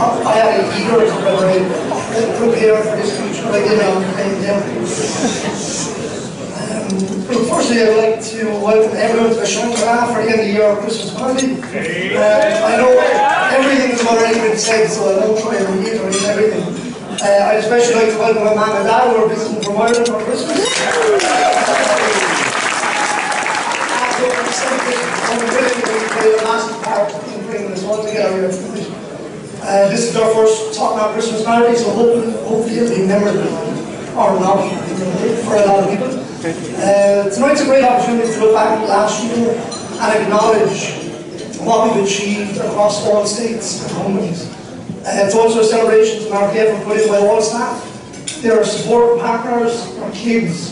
I had a eager to prepare for this speech, but I didn't. Firstly, I'd like to welcome everyone to the Shangri-La for the end of the year Christmas party. I know everything has already been said, so I won't try and reiterate everything. I'd especially like to welcome my mum and dad who are visiting from Ireland for Christmas. I'm willing to play a massive part in bringing us all together here tonight. This is our first Tottenham Christmas party, so hopefully it'll be memorable, or not, for a lot of people. Tonight's a great opportunity to look back at last year and acknowledge what we've achieved across all states and companies. It's also a celebration to mark the effort put in by all staff. There are support partners, our kids.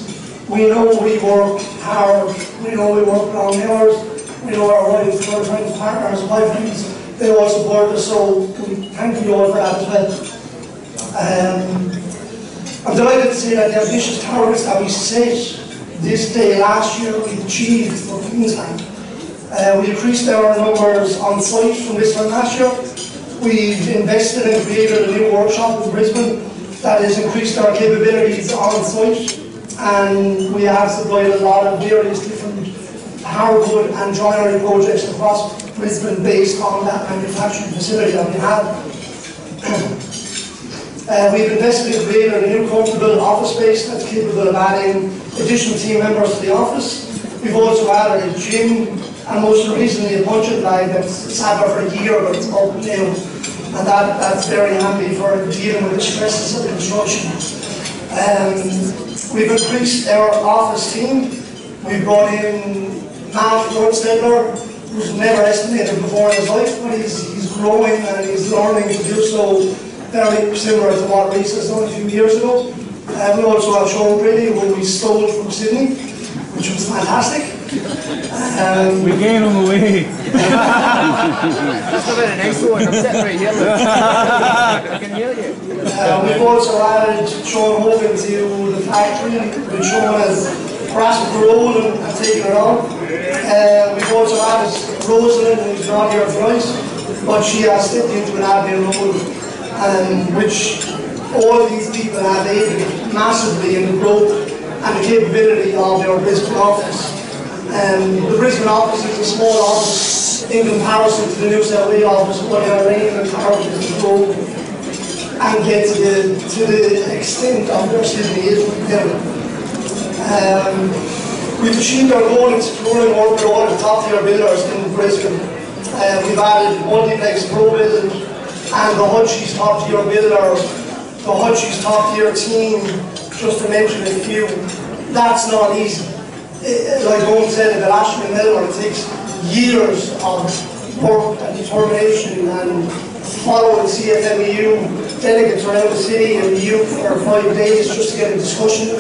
We know we work hard, we know we work long hours, we know our wives, girlfriends, partners, boyfriends, they all support us, so we thank you all for that as well. I'm delighted to say that the ambitious targets that we set this day last year we achieved for Queensland. We increased our numbers on site from this time last year. We've invested and created a new workshop in Brisbane that has increased our capabilities on site, and we have supplied a lot of various different hardwood and joinery projects across Brisbane based on that manufacturing facility that we have. We've invested in creating a new comfortable office space that's capable of adding additional team members to the office. We've also added a gym, and most recently a punching bag that's sat there for a year but it's up now, and that's very handy for dealing with the stresses of construction. We've increased our office team. We've brought in Matt Rodstabler, who's never estimated before in his life, but he's growing and he's learning to do so very similar to what Reese has done a few years ago. We also have Sean Brady, who we stole from Sydney, which was fantastic. We gave him away. That's a very nice one. I'm sitting right here. I can hear you. We've also added Sean Hogan to the factory, which Sean has grasped the role and taken it on. We've also added Rosalind, who's not here tonight, but she has stepped into an admin role, which all these people have aided massively in the growth and the capability of our Brisbane office. The Brisbane office is a small office in comparison to the New South Wales office, but our aim and target is to grow and get to the extent of where Sydney is together. We've achieved our goal in securing work with all of the top tier builders in Brisbane. We've added multiplex pro building and the Hutchie's top tier builder, the Hutchie's top tier team, just to mention a few. That's not easy. Like Owen said about Ashton and Miller, it takes years of work and determination and following CFMEU delegates around the city and the youth for 5 days just to get a discussion,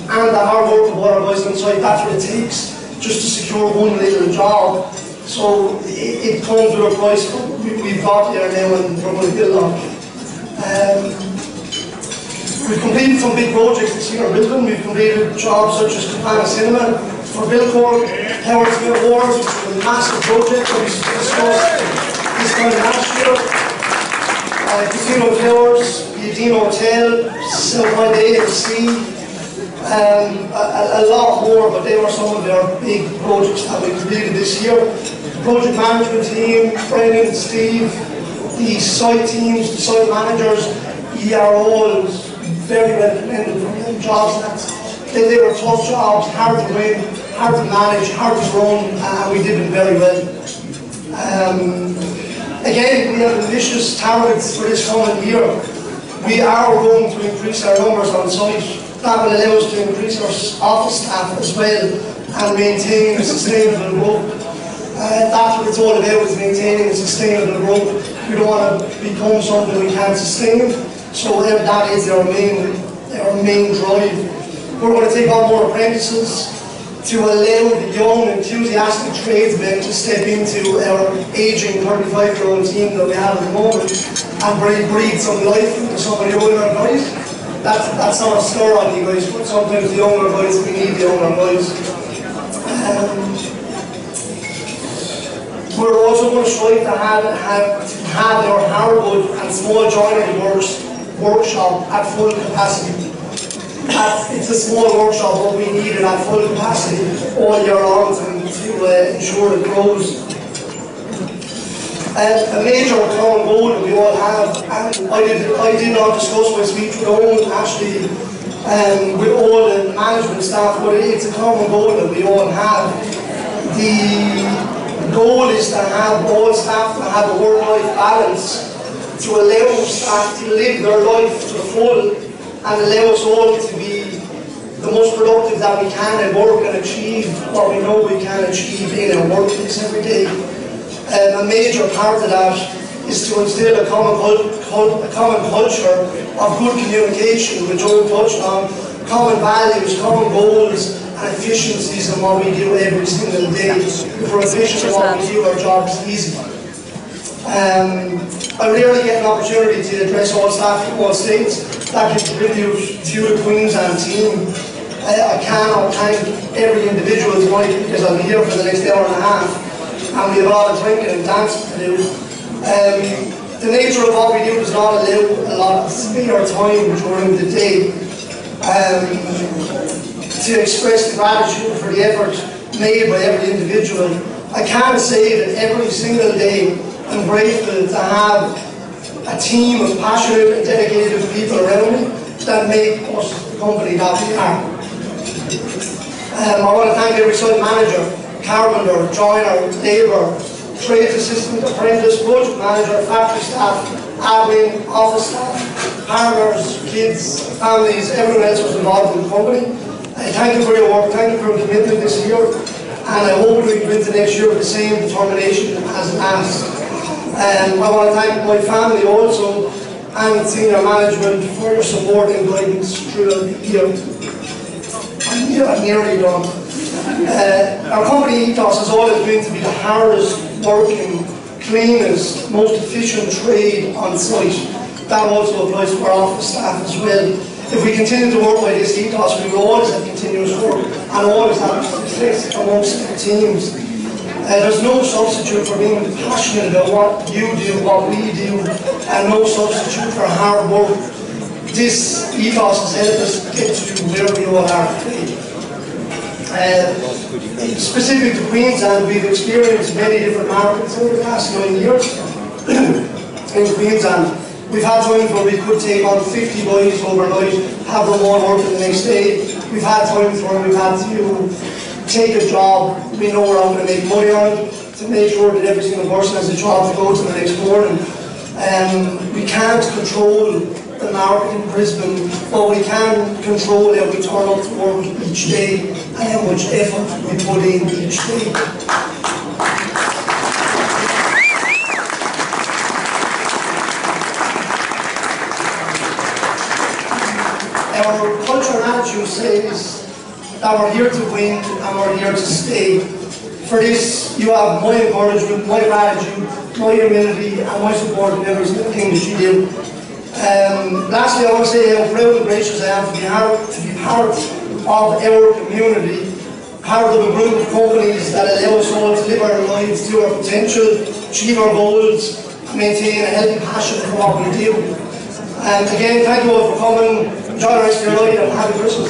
and the hard work of what our guys on site. That's what it takes just to secure one little job. So it comes with a price. We've got there now and we're going to build on. We've completed some big projects this year in Brisbane. We've completed jobs such as Cabana Cinema for Bilcorp, Howard Smith Wharves, which was a massive project that we discussed this time last year. Casino Towers, the Dean Hotel, South Point A and C, a lot more, but they were some of our big projects that we completed this year. The project management team, Brendan, Steve, the site teams, the site managers, you are all very well commended for their jobs. They were tough jobs, hard to win, hard to manage, hard to run, and we did it very well. Again, we have ambitious targets for this coming year. We are going to increase our numbers on site. That will allow us to increase our office staff as well and maintain a sustainable growth. That's what it's all about, is maintaining a sustainable growth. We don't want to become something we can't sustain. So that is our main drive. We're going to take on more apprentices to allow the young, enthusiastic tradesmen to step into our aging 35-year-old team that we have at the moment and breathe some life into some of the older guys. That's not a slur on you guys, but sometimes the younger guys, we need the younger guys. We're also going to strive to have our hardwood and small joinery workshop at full capacity. It's a small workshop, but we need it at full capacity all year long to ensure it grows. A major common goal that we all have, and I did not discuss my speech with Owen, actually, with all the management staff, but it's a common goal that we all have. The goal is to have all staff to have a work-life balance, to allow staff to live their life to the full, and allow us all to be the most productive that we can at work and achieve what we know we can achieve in our workplace every day. A major part of that is to instill a common culture of good communication, which Owen touched on, common values, common goals, and efficiencies in what we do every single day. If we're efficient in what we do, our job is easy. I rarely get an opportunity to address all staff from all states that contribute to the Queensland team. I cannot thank every individual tonight because I'll be here for the next hour and a half, and we have a lot of drinking and dancing to do. The nature of what we do does not allow a lot of spare time during the day to express gratitude for the effort made by every individual. I can say that every single day I'm grateful to have a team of passionate and dedicated people around me that make us the company that we are. I want to thank every site manager, carpenter, joiner, labourer, trades assistant, apprentice, project manager, factory staff, admin, office staff, partners, kids, families, everyone else who's involved in the company. Thank you for your work, thank you for your commitment this year, and I hope we go into next year with the same determination as last. I want to thank my family also and senior management for your support and guidance throughout the year. I'm nearly done. Our company ethos has always been to be the hardest working, cleanest, most efficient trade on site. That also applies to our office staff as well. If we continue to work by this ethos, we will always have continuous work and always have success amongst our teams. There's no substitute for being passionate about what you do, what we do, and no substitute for hard work. This ethos has helped us get to where we all are today. Specific to Queensland, we've experienced many different markets over the past 9 years. In Queensland, we've had times where we could take on 50 guys overnight, have them all working the next day. We've had times where we've had to take a job, we know we're not going to make money on it, to make sure that every single person has a job to go to the next morning. We can't control the market in Brisbane, but we can control how we turn up to work each day and how much effort we put in each day. Our culture and attitude says that we're here to win and we're here to stay. For this, you have my encouragement, my gratitude, my humility, and my support in every single thing that you do. Lastly, I want to say how proud and gracious I am to be part of our community, part of a group of companies that allow us all to live our lives to our potential, achieve our goals, and maintain a healthy passion for what we do. And again, thank you all for coming. Enjoy the rest of your night and happy Christmas.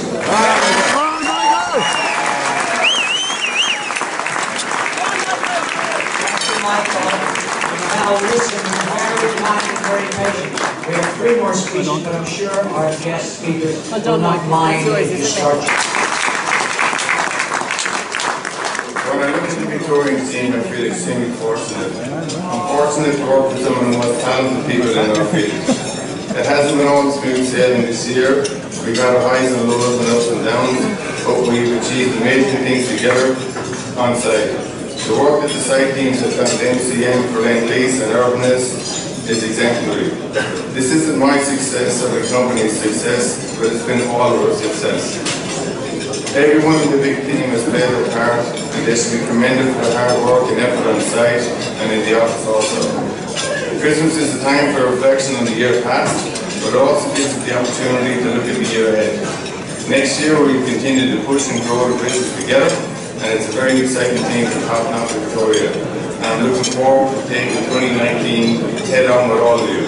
Now listen very kindly, very patient. We have 3 more speeches, but I'm sure our guest speakers will not mind if you start. When I look at the Victorian team, I feel extremely fortunate. I'm fortunate to work with some of the most talented people in our field. It hasn't been all smooth sailing this year. We've had our highs and lows and ups and downs, but we've achieved amazing things together on site. The work that the site teams have done at MCM for Lend-Lease and Urbanist is exemplary. This isn't my success or the company's success, but it's been all of our success. Everyone in the big team has played their part, and they should be commended for their hard work and effort on site and in the office also. Christmas is a time for reflection on the year past, but it also gives us the opportunity to look at the year ahead. Next year we will continue to push and grow the business together, and it's a very exciting team for Top Knot Victoria. I'm looking forward to taking 2019 head on with all of you.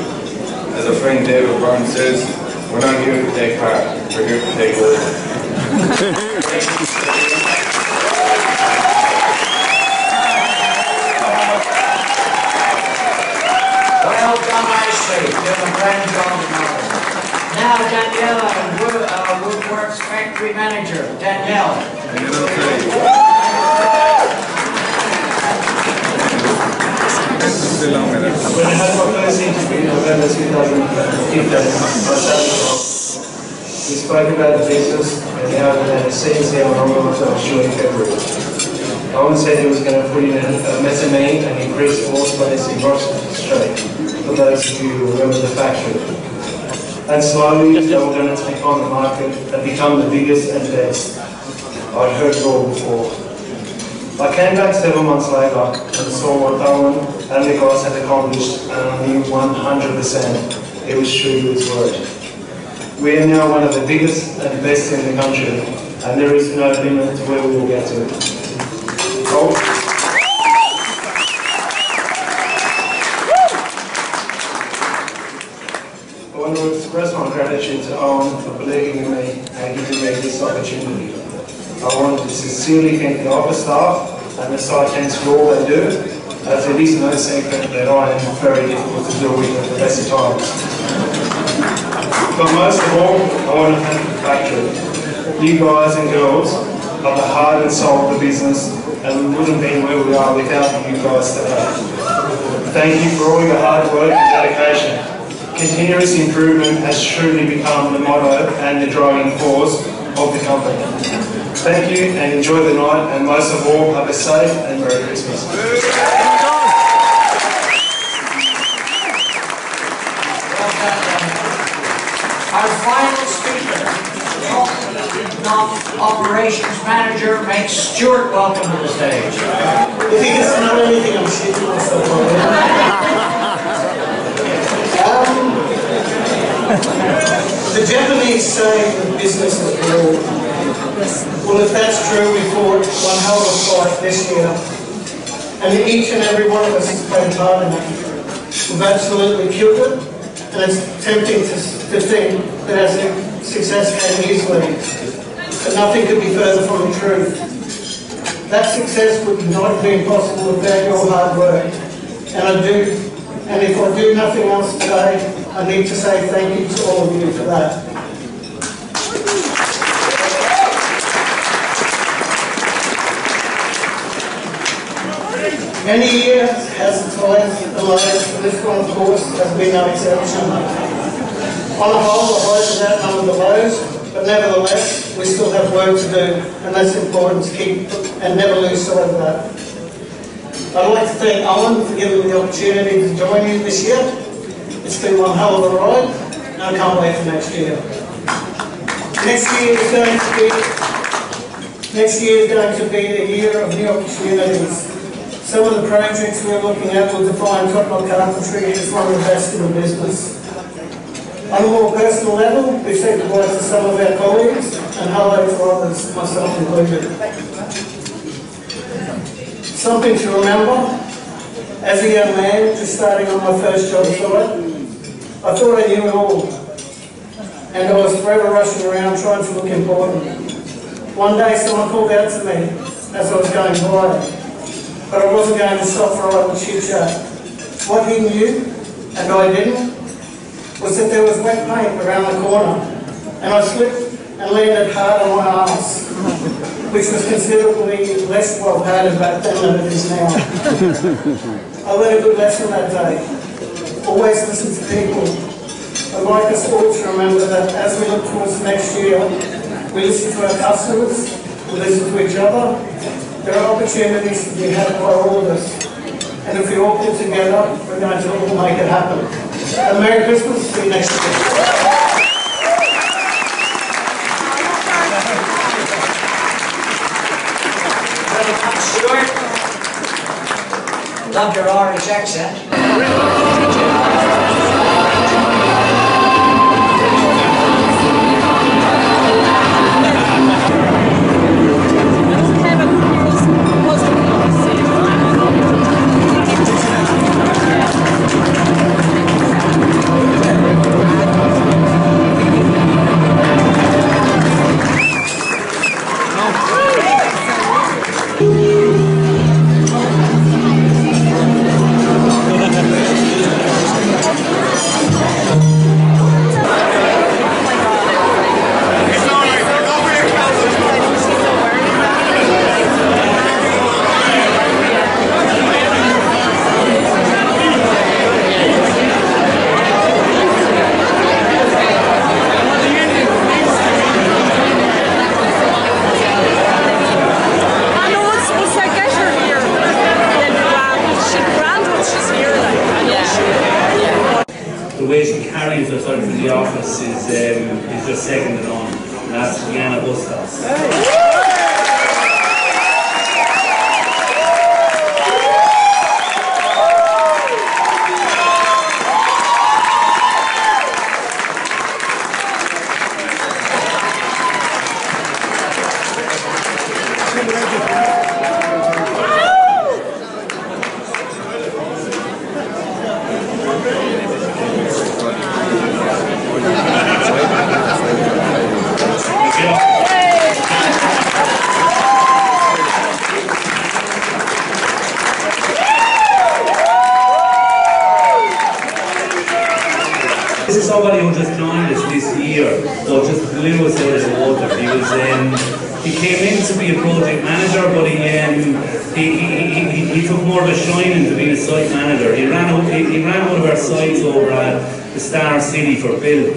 As a friend David Byrne says, we're not here to take part, we're here to take over. Well done, nicely. Doing a grand job tonight. Now, Daniela, Woodworks Factory Manager. Danielle. When I had my first interview in November 2015, we spoke about the business and how we had a CNC on Romulus on show in February. Owen said he was going to put in a mezzanine and increase floor space in Rochester Street, for those of you who remember the factory. And slowly they were going to take on the market and become the biggest and best. I'd heard it all before. I came back 7 months later and saw what Owen and the guys had accomplished, and I knew 100% it was true to his word. We are now one of the biggest and best in the country, and there is no limit to where we will get to. I want to express my gratitude to Owen for believing in me and giving me this opportunity. I want to sincerely thank the office staff and the site teams for all they do, as it is no secret that I am very difficult to deal with at the best of times. But most of all, I want to thank the factory. You guys and girls are the heart and soul of the business, and we wouldn't be where we are without you guys today. Thank you for all your hard work and dedication. Continuous improvement has truly become the motto and the driving force of the company. Thank you and enjoy the night, and most of all, have a safe and Merry Christmas. Our final speaker, Operations Manager, make Stuart welcome to the stage. If he gets to know anything, I'm shitting myself The Japanese say that business is broad. Well, if that's true, we fought one hell of a fight this year. And each and every one of us has played part in it. We've absolutely killed it, and it's tempting to think that our success came easily. But nothing could be further from the truth. That success would not have been possible without your hard work. And if I do nothing else today, I need to say thank you to all of you for that. Many years has its highs and lows, and this one, of course, has been no exception. On the whole, the highs have outnumbered the lows, but nevertheless, we still have work to do, and that's important to keep and never lose sight of that. I'd like to thank Owen for giving me the opportunity to join you this year. It's been one hell of a ride, and I can't wait for next year. Next year is going to be a year of new opportunities. Some of the projects we're looking at will define Tottenham Carpentry as one of the best in the business. On a more personal level, we say goodbye to some of our colleagues and hello to others, myself included. Something to remember, as a young man just starting on my first job site, I thought I knew it all, and I was forever rushing around trying to look important. One day someone called out to me as I was going by, but I wasn't going to stop for a little chit chat. What he knew, and I didn't, was that there was wet paint around the corner, and I slipped and landed hard on my arse, which was considerably less well padded back then than it is now. I learned a good lesson that day. Always listen to people. I'd like us all to remember that as we look towards next year, we listen to our customers, we listen to each other. There are opportunities to be had by all of us. And if we all pull together, we're going to all make it happen. And Merry Christmas, see you next year. Stuart, loved your Irish accent. the way she carries herself in the office is just second to none. And that's Diana Bustos. This is somebody who just joined us this year, but just blew us out of the water. He came in to be a project manager, but he took more of a shine into being a site manager. He ran one of our sites over at the Star City for Build.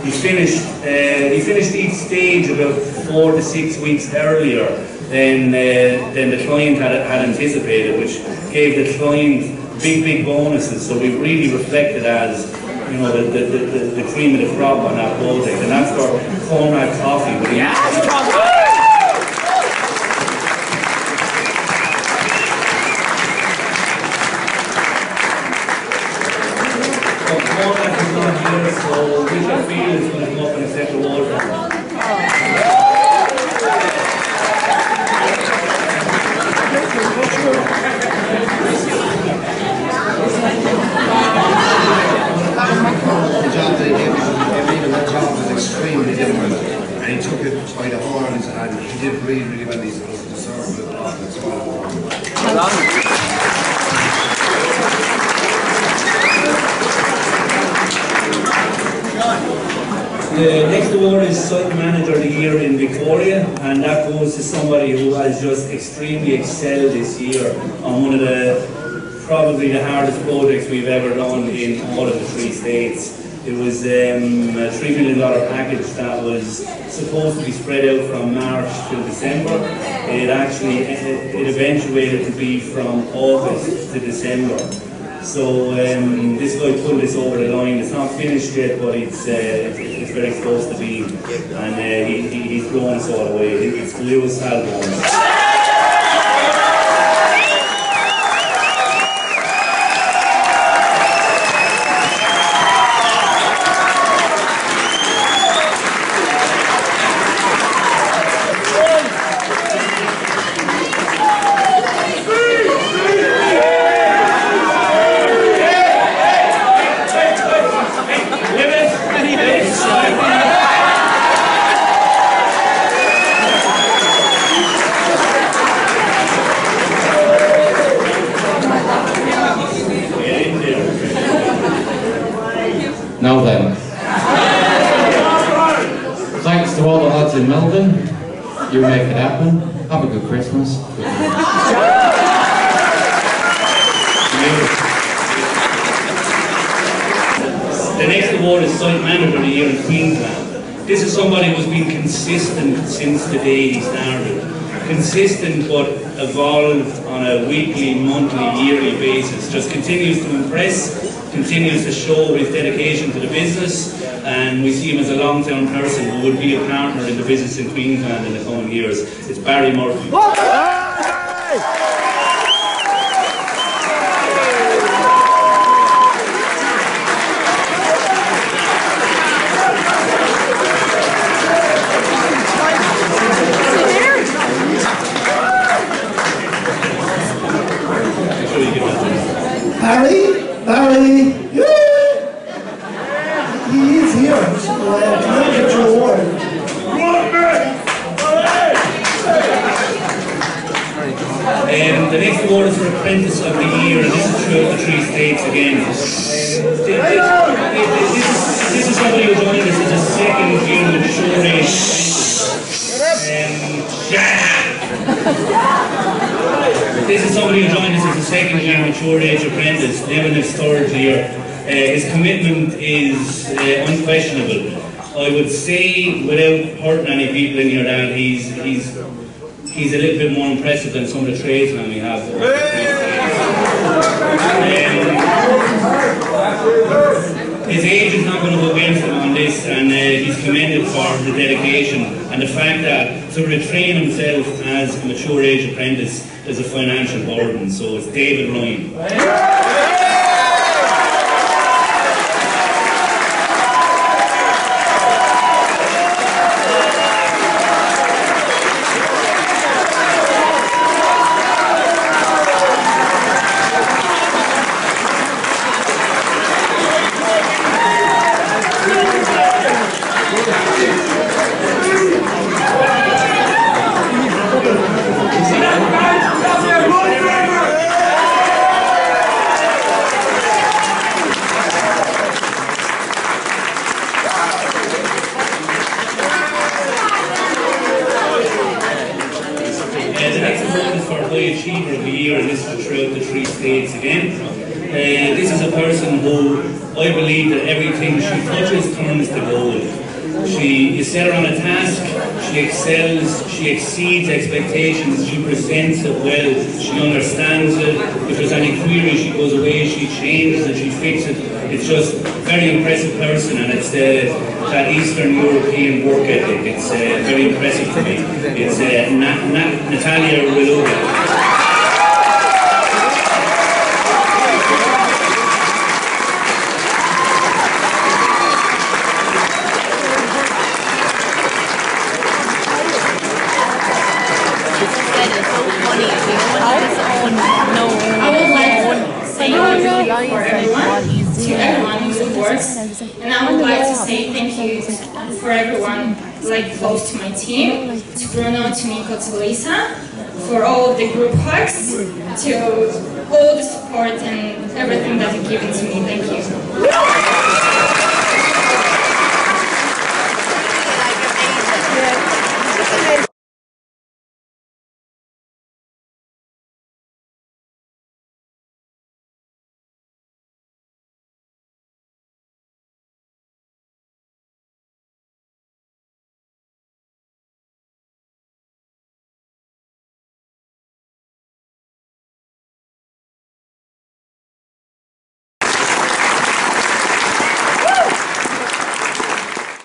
He finished each stage about 4 to 6 weeks earlier than the client had anticipated, which gave the client big bonuses. So we really reflected as, you know, the cream of the crop on that project, and that's for Conrad Coffee. Conrad is not here, so Richard Field is going to come up and accept the award from him. The job they gave me, that job was extremely difficult, and he took it by the horns, and he did really well. He's deserved it. The next award is Site Manager of the Year in Victoria, and that goes to somebody who has just extremely excelled this year on one of probably the hardest projects we've ever done in all of the 3 states. It was a $3 million package that was supposed to be spread out from March to December. It eventuated to be from August to December. So this guy pulled this over the line. It's not finished yet, but it's very close to being, and he's blown us all away. It's Lewis Halborn. Now then, thanks to all the lads in Melbourne, you make it happen. Have a good Christmas. The next award is Site Manager of the Year in Queensland. This is somebody who's been consistent since the day he started. Consistent but evolved on a weekly, monthly, yearly basis. Just continues to impress, continues to show his dedication to the business, and we see him as a long-term person who would be a partner in the business in Queensland in the coming years. It's Barry Murphy. Barry, he is here, so can I get your award? The next award is for Apprentice of the Year, and this is throughout the 3 states again. This is somebody who joined us as a second year mature age This is somebody who joined us as a second year mature age apprentice, living his 3rd year. His commitment is unquestionable. I would say, without hurting any people in here, that he's a little bit more impressive than some of the tradesmen we have. His commended for the dedication and the fact that to retrain himself as a mature age apprentice is a financial burden. So it's David Ryan. Achiever of the Year, and this is throughout the 3 states again. This is a person who I believe that everything she touches turns to gold. You set her on a task, she excels, she exceeds expectations, she presents it well, she understands it. If there's any query, she goes away, she changes it, she fixes it. It's just a very impressive person, and it's that Eastern European work ethic. It's very impressive to me. It's Natalia Riluga. Everyone who supports, and I would like to say thank you for everyone like close to my team, to Bruno, to Nico, to Lisa, for all the group hugs, to all the support and everything that you've given to me.